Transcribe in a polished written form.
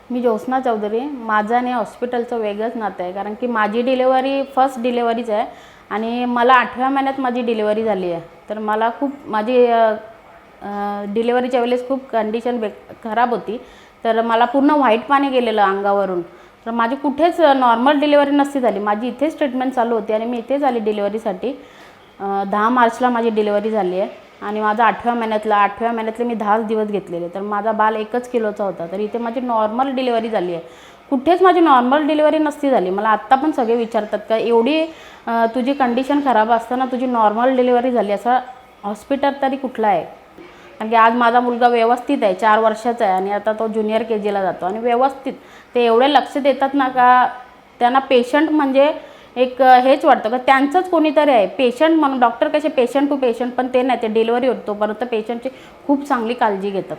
मी ज्योत्स्ना चौधरी. माझं आणि हॉस्पिटलचं वेगळंच नातं आहे, कारण की माझी डिलेवरी फर्स्ट डिलेवरीच आहे आणि मला 8व्या महिन्यात माझी डिलेवरी झाली आहे. तर मला खूप माझी डिलेवरीच्या वेळेस खूप कंडिशन खराब होती. तर मला पूर्ण व्हाईट पाणी गेलेलं अंगावरून. तर माझी कुठेच नॉर्मल डिलेवरी नसती झाली. माझी इथेच ट्रीटमेंट चालू होती आणि मी इथेच आली डिलेवरीसाठी. 10 मार्चला माझी डिलेवरी झाली आहे आणि माझा 8व्या महिन्यातले मी 10 दिवस घेतलेले. तर माझा बाल 1 किलोचा होता. तर इथे माझी नॉर्मल डिलेवरी झाली आहे. कुठेच माझी नॉर्मल डिलेवरी नसती झाली. मला आत्ता पण सगळे विचारतात का एवढी तुझी कंडिशन खराब असताना तुझी नॉर्मल डिलेवरी झाली, असा हॉस्पिटल तरी कुठला आहे? कारण की आज माझा मुलगा व्यवस्थित आहे, 4 वर्षाचा आहे आणि आता तो ज्युनियर KGला जातो आणि व्यवस्थित ते एवढे लक्ष देतात ना का त्यांना पेशंट म्हणजे एक हेच वाटतं का त्यांचंच कोणीतरी आहे पेशंट म्हणून. डॉक्टर कसे पेशंट टू पेशंट, पण ते नाही, ते डिलिव्हरी होतो परंतु पेशंटची खूप चांगली काळजी घेतात.